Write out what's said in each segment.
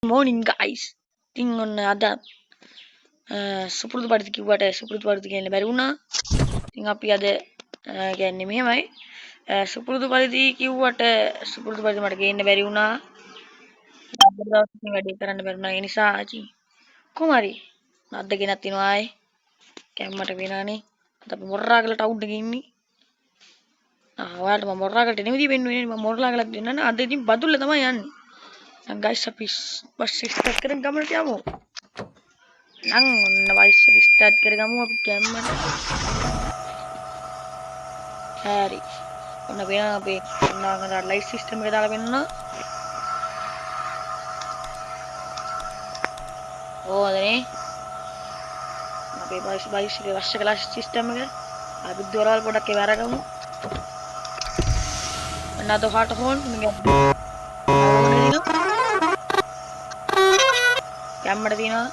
Morning guys. ඉතින් ඔන්න අද සුපුරුදු පරිදි කිව්වට සුපුරුදු පරිදි කියන්න බැරි වුණා. ඉතින් අපි අද කියන්නේ මෙහෙමයි. සුපුරුදු පරිදි කිව්වට සුපුරුදු පරිදි මට ගේන්න බැරි වුණා. අද දවසේ වැඩේ කරන්න බැරි වුණා. ඒ නිසා ආචි කොහොම හරි අද ගෙනත් තිනවා ආයේ. කැම්මට වෙනානේ. අද අපි මොරරාගල ටවුන් එකේ ඉන්නේ. ඔයාලට මම මොරරාගලට එන විදිහ වෙන්නේ මම මොරරාගලට දෙන්න අද ඉතින් බදුල්ල තමයි යන්නේ. Nah guys, habis bus start keren kamu nanti kamu. Nang, bus start keren kamu apa kamu? Hari, karena bina apa? Karena ada light system kita ada bina. Oh, ada ni. Apa bus kelas system kita? Abi dua orang pada kewara kamu. Nah, tu hard phone, mungkin. කැම්මට තියෙනවා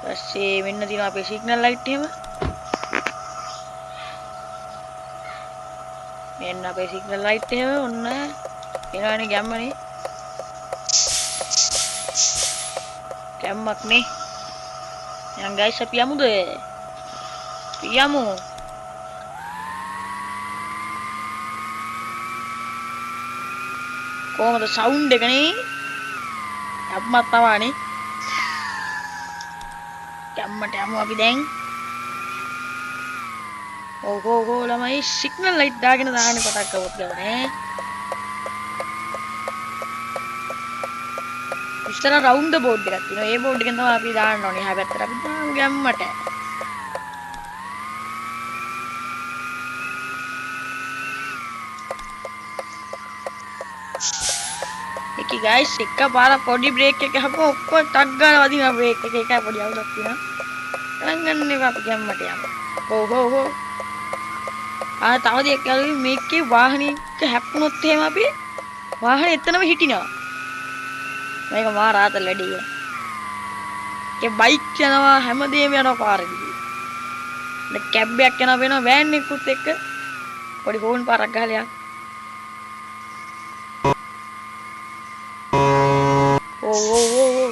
ඊපස්සේ මෙන්න තියෙනවා අපේ signal light එහෙම මෙන්න අපේ signal light එහෙම ඔන්න එනවනේ ගැම්මනේ කැම්මක් නේ දැන් ගයිස් අපි යමුද යමු කොහමද සවුන්ඩ් එක නේ අප්මත් තවානේ කැම්මට යමු අපි දැන් ඕකෝ ළමයි සිග්නල් ලයිට් දාගෙන දාන්නේ පටක් කරවොත් ගමනේ ඉස්සර රවුන්ඩ් බෝඩ් එකක් තියෙනවා ඒ බෝඩ් එකෙන් තමයි අපි දාන්න ඕනේ එහා පැත්තට අපි දාමු ගැම්මට ඒකයි ගයිස් එකපාර පොඩි බ්‍රේක් එක ගහපුවා ඔක්කොම ටක් ගාලා වදිනවා බ්‍රේක් එක එකයි පොඩි අවුලක් තියෙනවා ගණන් ගන්න එපා අපි ගැම්මට යමු හෝ තව දෙයක් කියලා මේකේ වාහනයක හැප්පුණොත් එහෙම අපි වාහනේ එතනම හිටිනවා මේක මහා රාත ලැඩිය ඒ බයික් යනවා හැමදේම යනවා පාරේදී දැන් කැබ් එකක් යනවා වෙනවා වෑන් එකකුත් එක්ක පොඩි හෝන් පාරක් ගහලා යන්න ඕ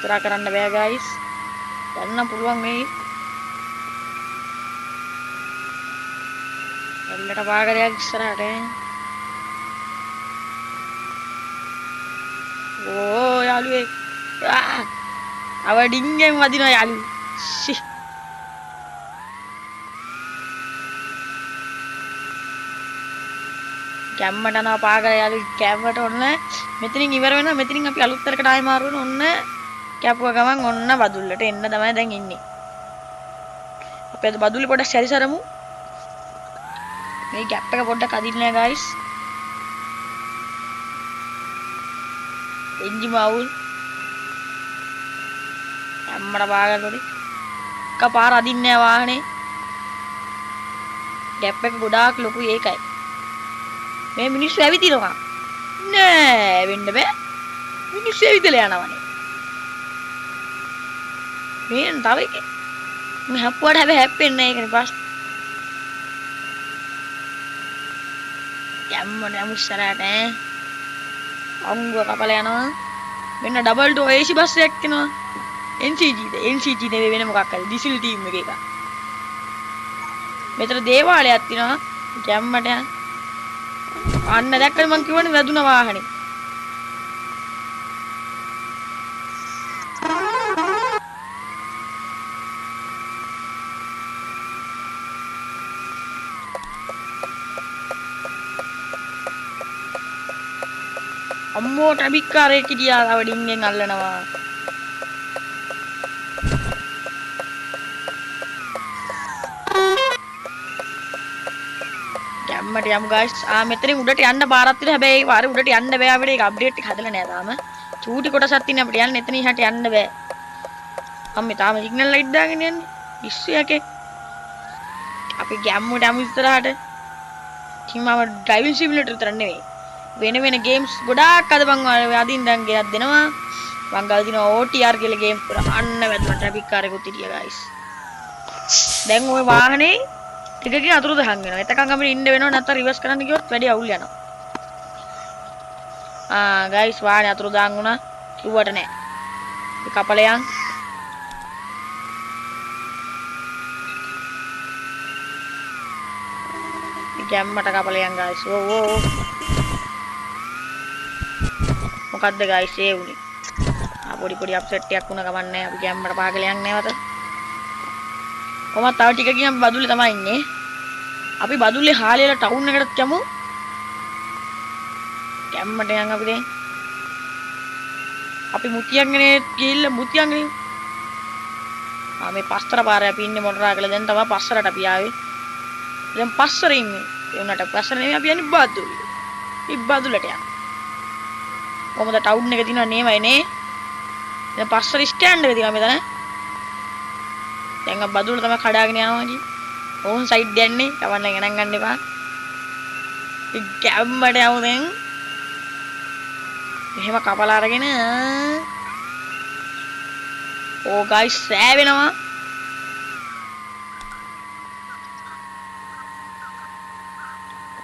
ඉස්සරහ කරන්න බෑ ගයිස් යන්න පුළුවන් මේ එල්ලට පාගරයක් ඉස්සරහට ඕ යාළුවේ අව ඩිංගෙන් වදිනවා යාළු කැම්මට යනවා පාගර යාළු කැම්මට ඔන්න මෙතනින් ඉවර වෙනවා මෙතනින් අපි අලුත් තරකට ආයෙ මාරු වෙනවා ඔන්න කැපුව ගමන් ඔන්න බදුල්ලට එන්න තමයි දැන් ඉන්නේ අපි අද බදුල්ලේ පොඩ්ඩක් සැරිසරමු මේ ගැප් එක පොඩ්ඩක් අදින්න නෑ ගයිස් එන්ජි මවුල් අම්මර පාගරට එකපාර අදින්නේ නෑ වාහනේ ගැප් එක ගොඩාක් ලොකුයි ඒකයි මේ මිනිස්සු ඇවිදිනවා නෑ වෙන්න බෑ මිනිස්සු ඇවිදලා යනවනේ මේ තව එක මේ හැප්පුවාට හැබැයි හැප්පෙන්නේ නෑ ඒකනේ පස් යම්මනේ අමුස්සරට අංගුව කපලා යනවා මෙන්න ඩබල් ඩෝ AC බස් එකක් එනවා NCG නෙවෙයි වෙන මොකක් හරි ඩිසිල් ටීම් එකක මෙතන දේවාලයක් තියෙනවා යම්මට අන්න දැක්කද මං කියවනේ වැදුනා වාහනේ අම්මෝ ටැබික්කාරයෙක් කියා අවඩින්ගෙන් අල්ලනවා ගැම්මට යමු ගයිස් මෙතනින් උඩට යන්න බාරක් තියෙනවා හැබැයි ඒ පාරේ උඩට යන්න බෑ අපිට ඒක අප්ඩේට් එක හදලා නෑ තාම චූටි කොටසක් තියෙන අපිට යන්න එතන ඉහට යන්න බෑ අම්මේ තාම සිග්නල් ලයිට් දාගෙන යන්නේ ඉස්සු යකේ අපි ගැම්මට යමු ඉස්සරහට ඉතින් මම ඩ්‍රයිවිං සිමියුලේටර් විතර නෙවෙයි වෙන ගේම්ස් ගොඩාක් අද මං අදින් දැන් ගෙනත් දෙනවා මං ගාව දිනවා OTR කියලා ගේම් පුරා අන්න වැදුනා ට්‍රැෆික් කාරේකුත් හිටියා ගයිස් දැන් ওই වාහනේ ටිකකින් අතුරුදහන් වෙනවා එතකන් අපිට ඉන්න වෙනවා නැත්නම් රිවර්ස් කරන්න ගියොත් වැඩි අවුල් යනවා ගයිස් වාහනේ අතුරුදාන් වුණා කිව්වට නෑ කපලයන් ගැම්මට කපලයන් ගයිස් ඕ මොකද්ද ගයිස් ඒ උනේ පොඩි අප්සෙට් එකක් වුණා ගමන්නේ අපි ගැම්මට පාගලයන් නැවත කොහොමද තව ටිකකින් අපි බදුල්ලේ තමයි ඉන්නේ අපි බදුල්ලේ හාලියලා ටවුන් එකට යමු ගැම්මට යන් අපි දැන් අපි මුතියන්ගනේ ගිහිල්ලා මුතියන්ගනේ මේ පස්තර පාරේ අපි ඉන්නේ මොනරා කියලා දැන් තමයි පස්සරට අපි ආවේ දැන් පස්සරේ ඉන්නේ ඒ උනට පස්සර නෙමෙයි අපි යන්නේ බදුල්ලේ ඉබ්බදුලට යන්න කොහමද ටවුන් එක දිනව නේමයි නේ දැන් පස්සර ස්ටෑන්ඩ් එක දිනව මෙතන දැන් අපි බදුල්ල තමයි කඩාගෙන යනවා ජී ඕන් සයිඩ් යන්නේ කවන්න ගණන් ගන්න එපා ගැම්මට යමු දැන් මෙහෙම කපලා අරගෙන ඕ ගයිස් සෑවෙනවා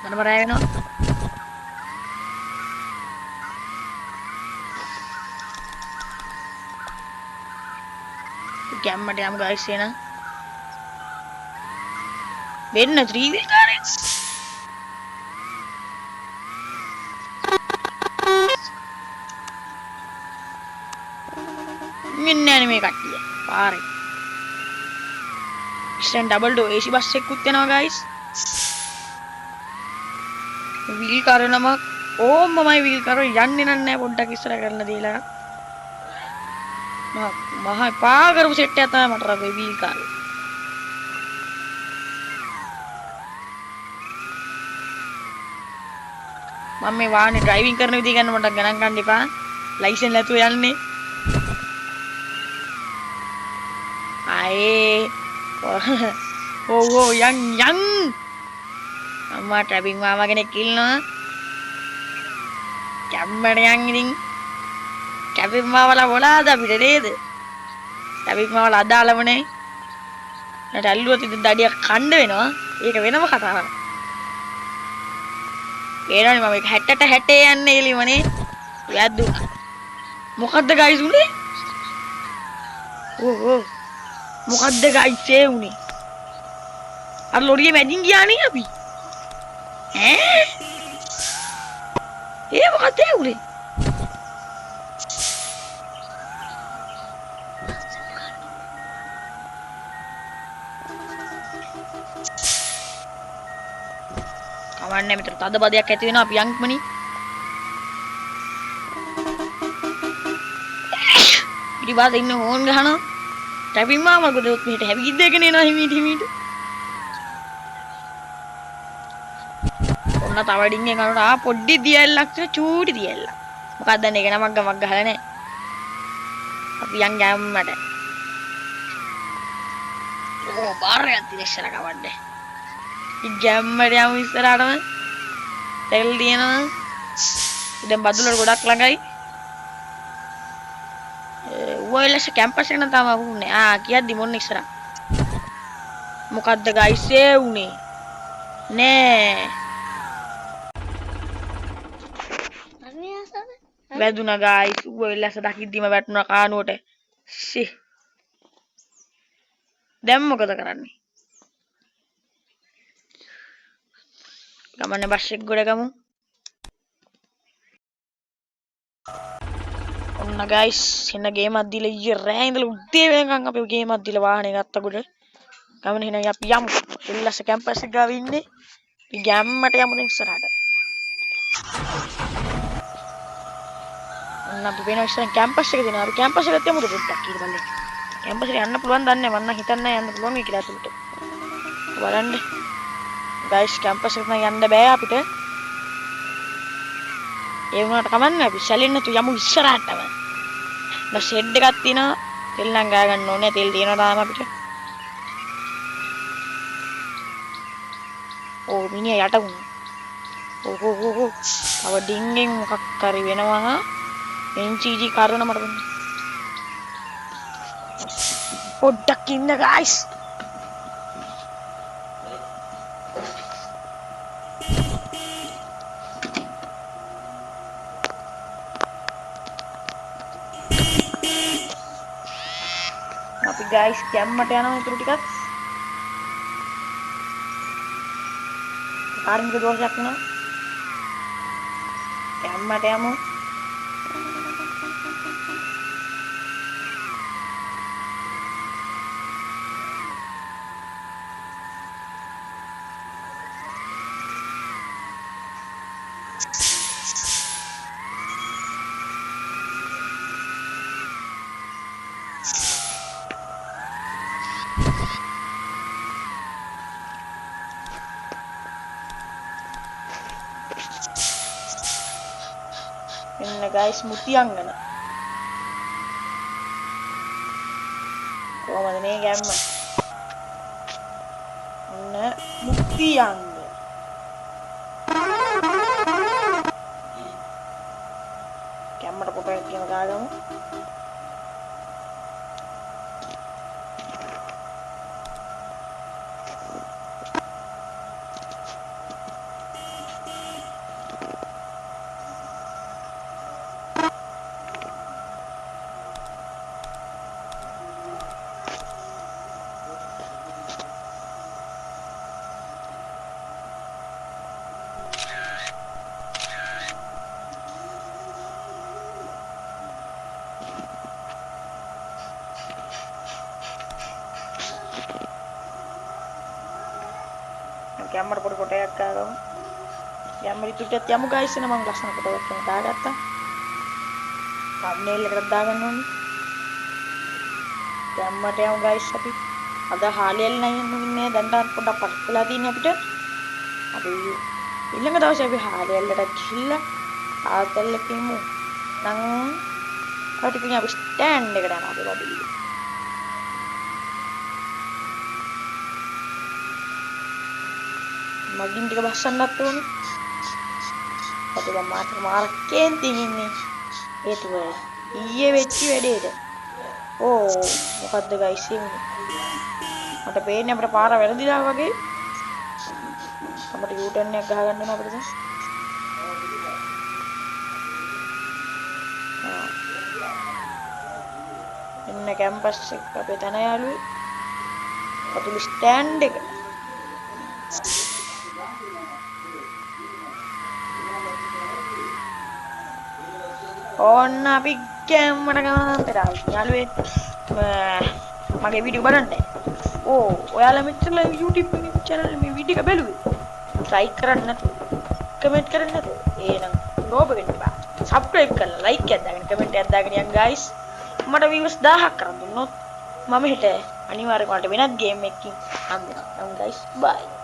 මම රෑ වෙනවා ගැම්මට යමු ගයිස් එන වෙන්න ත්‍රිවිල් කාරේ මෙන්න මේ කට්ටිය පාරේ ඉස්සෙන් ඩබල් ඩෝ AC බස් එකකුත් යනවා ගයිස් වීල් කාරේ නම ඕම්මමයි වීල් කාරේ යන්නේ නැහැ පොඩ්ඩක් ඉස්සර කරලා දීලා මහා පා කරපු සෙට් එකක් තමයි මට රගේ වීල් කාරේ මම මේ වාහනේ ඩ්‍රයිවිං කරන විදිහ ගන්න මට ගණන් ගන්න එපා ලයිසන්ස් නැතුව යන්නේ ආයේ ඕ යන් අම්මා ට්‍රැෆික් මාමා කෙනෙක් ඉන්නවා කැම්මඩ යන් ඉතින් ට්‍රැෆික් මාමලා මොලාද අපිට නේද ට්‍රැෆික් මාමලා අදාළමනේ නැට ඇල්ලුවත් ඉතින් දඩියක් කණ්ඩ වෙනවා ඒක වෙනම කතාවක් ඒනවනේ මම 60ට 60 යන්නේ එළිමනේ වැද්දු මොකද්ද ගයිස් උනේ ඕ මොකද්ද ගයිස් ඒ උනේ අර ලොරියේ මැදින් ගියානේ අපි ඒ මොකද්ද ඒ උනේ කවන්නේ මෙතන තද බදයක් ඇති වෙනවා අපි යන්ක්මනි ඉතින් බාද ඉන්න හෝන් ගහනවා ටැපින් මාමා ගොඩක් මෙහෙට හැවිගිද්දගෙන එනවා හිමීට ඔන්න තවඩින් එක කනට පොඩ්ඩි දියල්ලක් තියෙන චූටි දියල්ලක් මොකක්ද දැන් ඒක නමක් ගමක් ගහලා නැහැ අපි යන් ගැම්මට ඕ බාරයක් තියෙන ඉස්සර කවන්නේ ගැම්මට යමු ඉස්සරහටම තෙල් දිනනවා දැන් බදුලට ගොඩක් ළඟයි ඔයලස කැම්පස් එක නම් තාම වුනේ කියද්දි මොන්න ඉස්සරහ මොකද්ද ගයිස් ඒ උනේ නෑ වැදුනා ගයිස් ඔයලස දකිද්දිම වැටුණා කානුවට සි දැන් මොකද කරන්නේ ගමන්නේ බස් එක ගොඩ ගමු ඔන්න ගයිස් එන්න ගේමක් දීලා ඊයේ රෑ ඉඳලා උදේ වෙනකන් අපි ගේමක් දීලා වාහනේ ගත්ත කොට ගමන එහෙනම් අපි යමු එල්ලස කැම්පස් එක ගාව ඉන්නේ අපි ගැම්මට යමු දැන් ඉස්සරහට ඔන්න අපි වෙන ඉස්සරහ කැම්පස් එක දෙනවා අපි කැම්පස් එකට යමුද පොඩ්ඩක් ඊට බලන්න කැම්පස් එකට යන්න පුළුවන් දන්නේ මම නම් හිතන්නේ යන්න පුළුවන් කියලා අතුලට බලන්න ගයිස් කැම්පස් එකට යන්න බෑ අපිට ඒ වුණාට කමන්නේ අපි සැලෙන්න තු යමු ඉස්සරහටම දැන් ෂෙඩ් එකක් තියෙනවා තෙල් නම් ගා ගන්න ඕනේ තෙල් තියෙනවා තාම අපිට ඕ මිනිහා යට වුණා ඕ තව ඩින්ගෙන් මොකක් හරි වෙනවා එන්ජීජී කරුණ මට දෙන්න පොඩ්ඩක් ඉන්න ගයිස් අපි ගයිස් කැම්මට යනවා ඊටු ටිකක් කාර්මික දෝෂයක් නා කැම්මට යමු එන්න ගයිස් මුතියංගන කොහමද මේ ගැම්ම ඔන්න මුතියංග කැම්මට පොටෝ එකක් කියන ගාගමු කැම්මට පොඩි කොටයක් ගාගමු කැම්මට ඉතුරුට යමු ගයිස් එන මම ලස්සන කොටයක් එකක් දාගත්තා thumbnail එකට දාගන්න ඕනේ කැම්මට යමු ගයිස් අපි අද හාලියල් නෑ ඉන්නේ දැන් පොඩ්ඩක් පස් වෙලා තියෙන්නේ අපිට අපි ඊළඟ දවසේ අපි හාලියල්ලට ගිහිල්ලා ආතල්ල කියමු නම් අපිට අපි ස්ටෑන්ඩ් එකට යනවා අපි ලොබි මගින් ටික බස්සන්නත් ඕනේ. අද මාරක් කේන්ති ඉන්නේ. ඒතුව ඊයේ වෙච්ච වැඩේද. ඕ මොකද්ද ගයිස් එන්නේ. මට පේන්නේ අපිට පාර වැරදිලා වගේ. අපිට යූටර්න් එකක් ගහ ගන්න ඕන අපිට දැන්. එන්න කැම්පස් එක අපේ තන යාළුවේ. පතුළු ස්ටෑන්ඩ් එක. ඕන්න අපි කැම්මට ගමන්ට යාළුවේ මගේ වීඩියෝ බලන්න. ඕ ඔයාලා මෙච්චර YouTube channel මේ වීඩියෝ එක බැලුවේ. like කරන්න නැතුව කමෙන්ට් කරන්න නැතුව එහෙනම් ලෝභ වෙන්න බෑ. subscribe කරලා like එකක් දාගෙන කමෙන්ට් එකක් දාගෙන යන් guys. මට views 1000ක් කරන් දුන්නොත් මම හෙට අනිවාර්යයෙන් ඔයාලට වෙනත් game එකකින් හම්බ වෙනවා. guys bye.